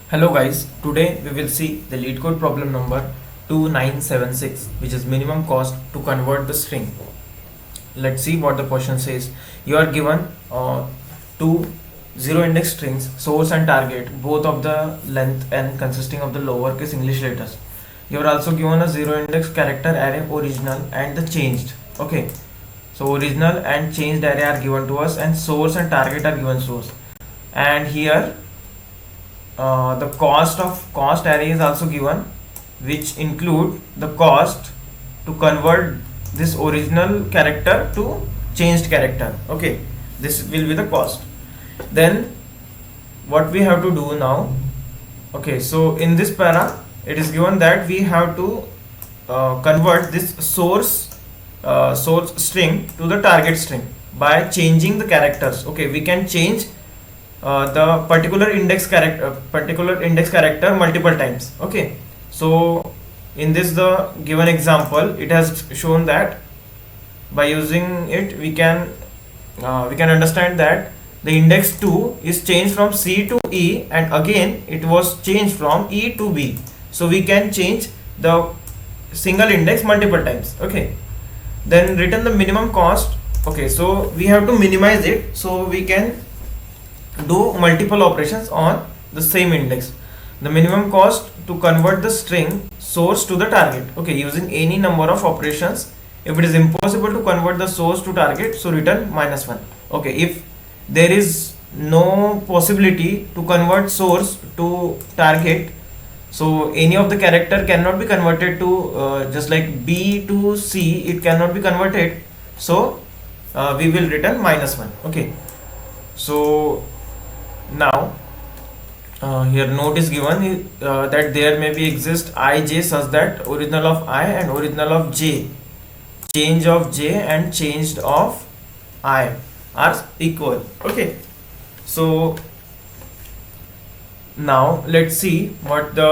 Hello guys, today we will see the Leetcode problem number 2976, which is minimum cost to convert the string. Let's see what the question says. You are given two zero index strings, source and target, both of the length and consisting of the lowercase English letters. You are also given a zero index character array original and the changed. Okay, so original and changed array are given to us, and source and target are given source. And here the cost array is also given, which include the cost to convert this original character to changed character. Okay, this will be the cost. Then what we have to do now? Okay, so in this para it is given that we have to convert this source string to the target string by changing the characters. Okay, we can change the particular index character multiple times. Okay, so in this the given example, it has shown that by using it we can understand that the index 2 is changed from C to E, and again it was changed from E to B. So we can change the single index multiple times. Okay, then return the minimum cost. Okay, so we have to minimize it, so we can do multiple operations on the same index. The minimum cost to convert the string source to the target, okay, using any number of operations. If it is impossible to convert the source to target, so return -1. Okay, if there is no possibility to convert source to target, so any of the character cannot be converted to just like B to C, it cannot be converted, so we will return -1. Okay, so now here note is given that there may be exist ij such that original of I and original of j, change of j and changed of I are equal. Okay, so now let's see what the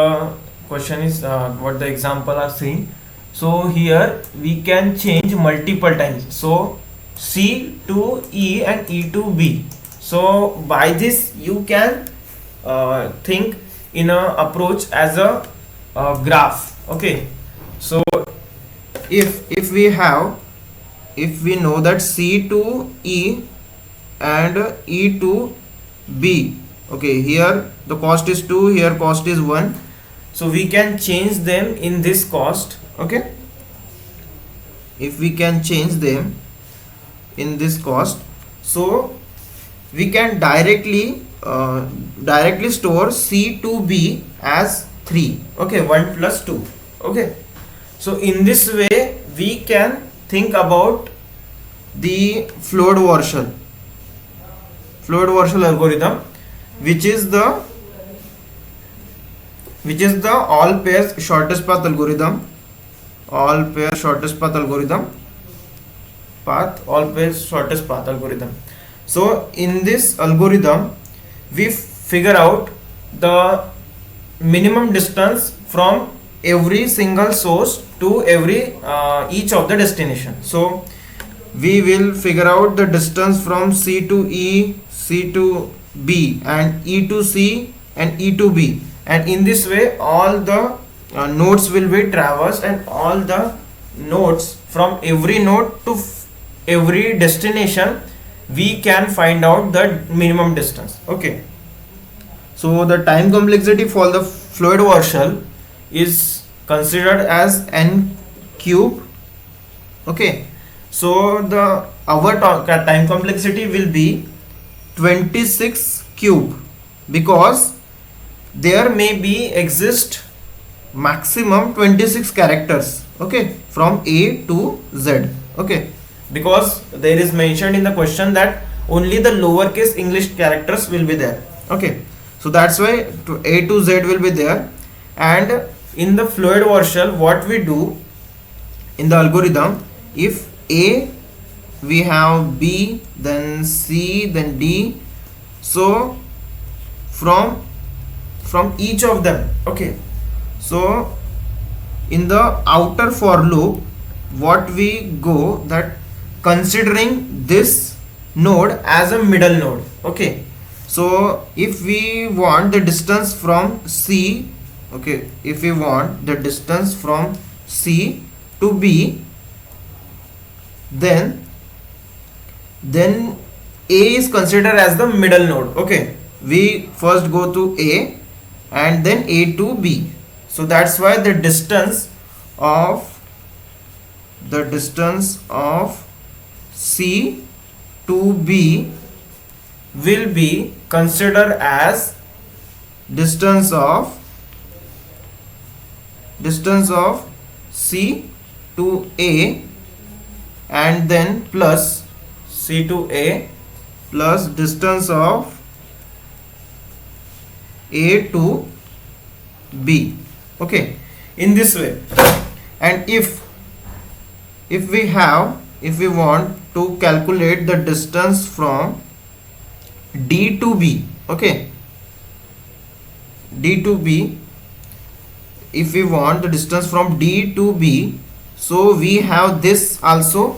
question is, what the example are saying. So here we can change multiple times, so C to E and E to B. So by this you can think in a approach as a graph. Okay, so if we know that C to E and E to B, okay, here the cost is 2, here cost is 1, so we can change them in this cost. Okay, if we can change them in this cost, so we can directly store C to B as 3. Okay, 1 plus 2. Okay, so in this way we can think about the Floyd-Warshall algorithm, which is the all pairs shortest path algorithm. All pairs shortest path algorithm. So in this algorithm we figure out the minimum distance from every single source to every each of the destination. So we will figure out the distance from C to E, C to B, and E to C and E to B, and in this way all the nodes will be traversed, and all the nodes from every node to every destination we can find out the minimum distance. Okay, so the time complexity for the Floyd-Warshall is considered as n cube. Okay, so the our time complexity will be 26 cube, because there may be exist maximum 26 characters, okay, from A to Z. Okay, because there is mentioned in the question that only the lowercase English characters will be there. Okay, so that's why A to Z will be there. And in the Floyd-Warshall, what we do in the algorithm, if A, we have B, then C, then D, so from each of them. Okay, so in the outer for loop, what we go that considering this node as a middle node. Okay, So if we want the distance from C, okay, if we want the distance from C to B, then A is considered as the middle node. Okay, we first go to A and then A to B. So that's why the distance of C to B will be considered as distance of C to A, and then plus C to A plus distance of A to B. Okay, in this way. And if we want to calculate the distance from D to B, okay, D to B, if we want the distance from D to B, so we have this also,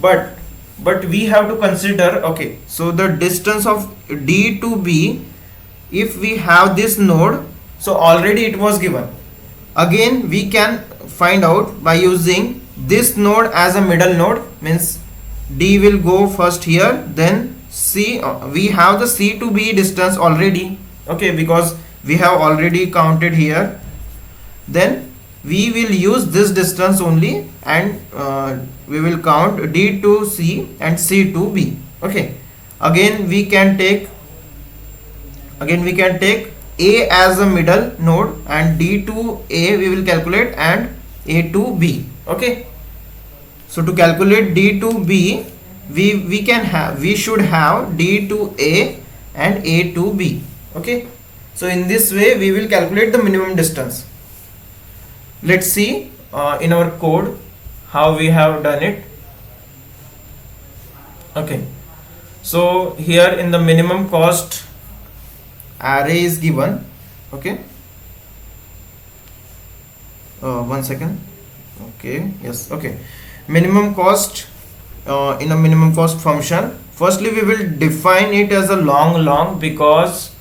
but we have to consider, okay, so the distance of D to B, if we have this node, so already it was given. Again we can find out by using this node as a middle node, means D will go first here, then C, we have the C to B distance already, okay, because we have already counted here. Then we will use this distance only, and we will count D to C and C to B. Okay, again we can take A as a middle node, and D to A we will calculate, and A to B. Okay, so to calculate D to B, we should have D to A and A to B. Okay, so in this way we will calculate the minimum distance. Let's see in our code how we have done it. Okay, so here in the minimum cost array is given. Okay, one second. Okay, yes, okay, minimum cost in a minimum cost function. Firstly we will define it as a long because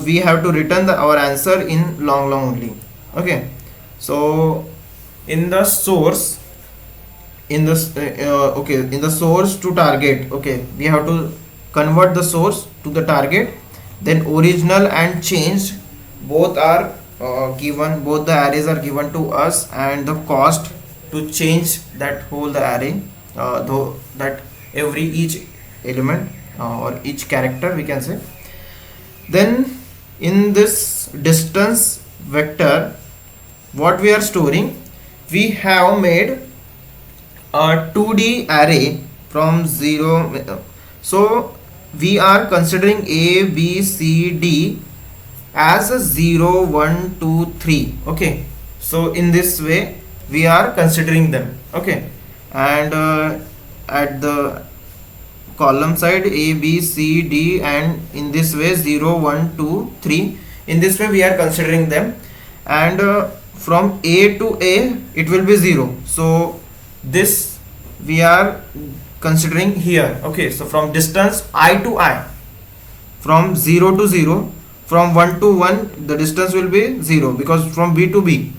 we have to return our answer in long only. Okay, so in the source, in the source to target, okay, we have to convert the source to the target. Then original and changed both are given, both the arrays are given to us, and the cost to change that whole the array, though that each element or each character we can say. Then in this distance vector, what we are storing, we have made a 2D array from 0. So we are considering A, B, C, D as a 0, 1, 2, 3. Okay, so in this way we are considering them. Okay, and at the column side A, B, C, D, and in this way 0, 1, 2, 3. In this way we are considering them, and from A to A it will be 0. So this we are considering here. Okay, so from distance I to I, from 0 to 0, from 1 to 1 the distance will be 0, because from B to B,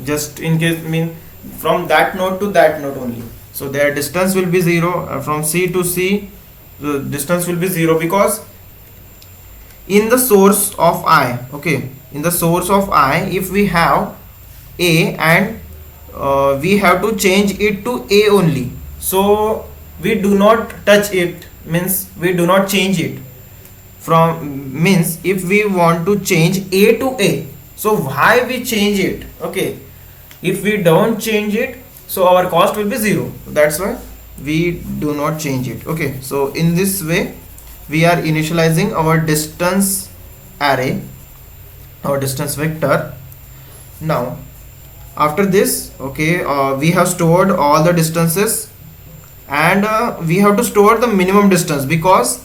just in case, mean from that node to that node only, so their distance will be 0. From C to C the distance will be 0, because in the source of I, okay, in the source of I, if we have A and we have to change it to A only, so we do not touch it, means we do not change it. From means if we want to change A to A, so why we change it? Okay, if we don't change it, so our cost will be 0. That's why we do not change it. Okay, so in this way we are initializing our distance array, our distance vector. Now after this, okay, we have stored all the distances, and we have to store the minimum distance, because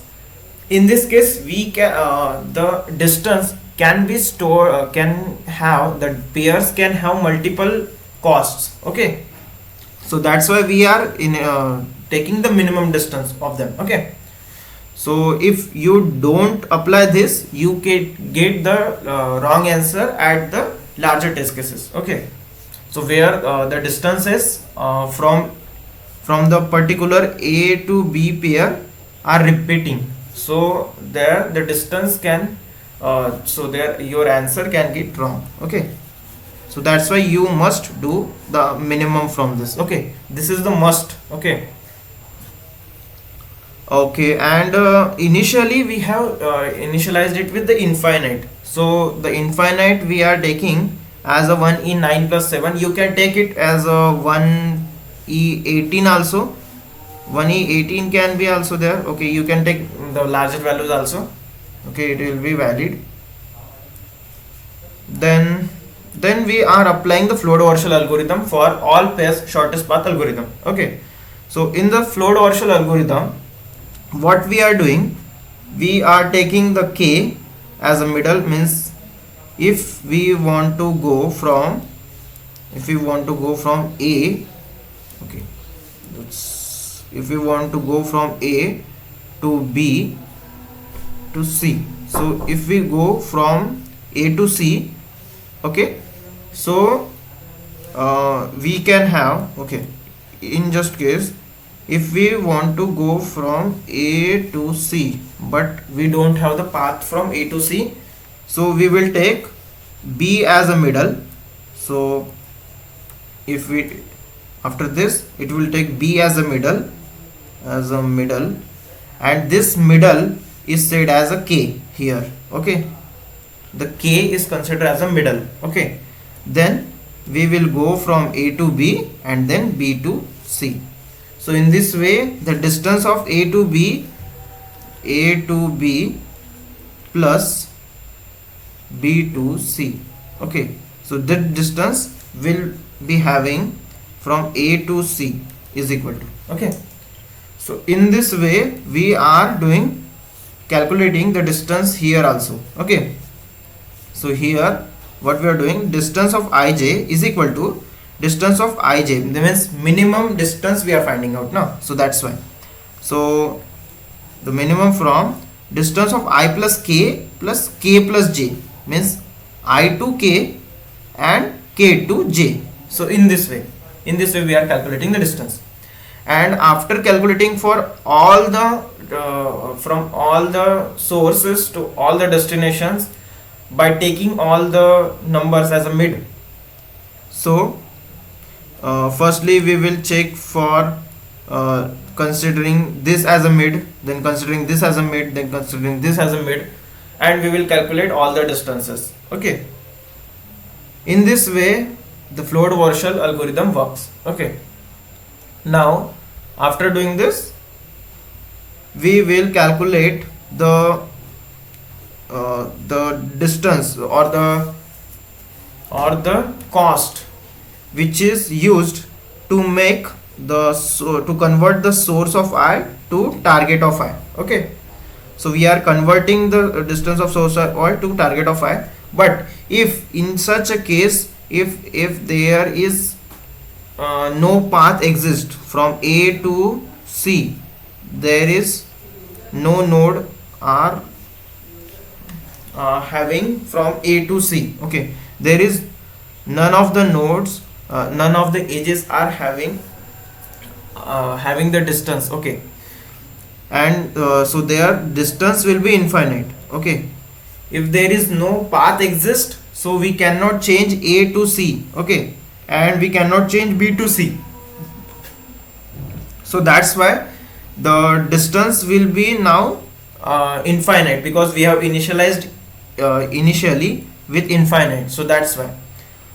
in this case we can the distance can be stored, can have, the pairs can have multiple costs. Okay, so that's why we are in taking the minimum distance of them. Okay, So if you don't apply this, you get the wrong answer at the larger test cases. Okay, so where the distance is from the particular A to B pair are repeating, so there the distance can so there your answer can get wrong. Okay, so that's why you must do the minimum from this. Okay, this is the must. Okay. Okay, and initially we have initialized it with the infinite. So the infinite we are taking as a 1e 9 plus 7. You can take it as a 1e 18 also. 1e 18 can be also there. Okay, you can take the larger values also. Okay, it will be valid. Then we are applying the float Warshall algorithm for all pairs shortest path algorithm. Okay, so in the float Warshall algorithm, what we are doing, we are taking the k as a middle, means if we want to go from a, okay, if we want to go from a to b to c, so if we go from a to c, okay, so we can have, okay, in just case if we want to go from A to C but we don't have the path from A to C, so we will take B as a middle. So if we, after this it will take B as a middle, and this middle is said as a K here. Okay, the K is considered as a middle. Okay, then we will go from A to B and then B to C. So in this way the distance of A to B plus B to C, okay, so that distance will be having from A to C is equal to, okay, so in this way we are doing calculating the distance here also. Okay, so here what we are doing, distance of ij is equal to distance of ij, that means minimum distance we are finding out now. So that's why, so the minimum from distance of I plus k plus j means I to k and k to j. So in this way we are calculating the distance, and after calculating for all the from all the sources to all the destinations by taking all the numbers as a mid. So firstly we will check for considering this as a mid, then considering this as a mid, then considering this as a mid, and we will calculate all the distances. Okay, in this way the float Warshall algorithm works. Okay, now after doing this we will calculate the distance or the cost which is used to make the to convert the source of I to target of I. Okay, so we are converting the distance of source of I to target of I, but if in such a case if there is no path exists from A to C, there is no node are having from A to C, okay, there is none of the nodes, none of the edges are having the distance. Okay, and so their distance will be infinite. Okay, if there is no path exist, so we cannot change A to C, okay, and we cannot change B to C. So that's why the distance will be now infinite, because we have initialized initially with infinite. So that's why,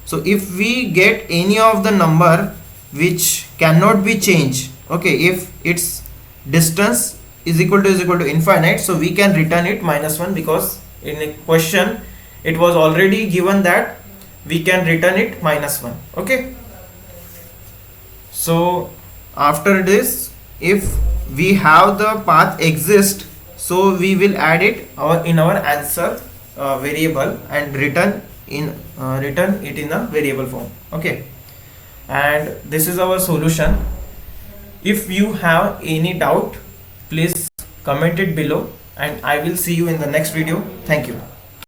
so if we get any of the number which cannot be changed, okay, if its distance is equal to infinite, so we can return it -1, because in a question it was already given that we can return it -1. Okay, so after this, if we have the path exist, so we will add it in our answer variable and return it in a variable form. Okay, and this is our solution. If you have any doubt, please comment it below, and I will see you in the next video. Thank you.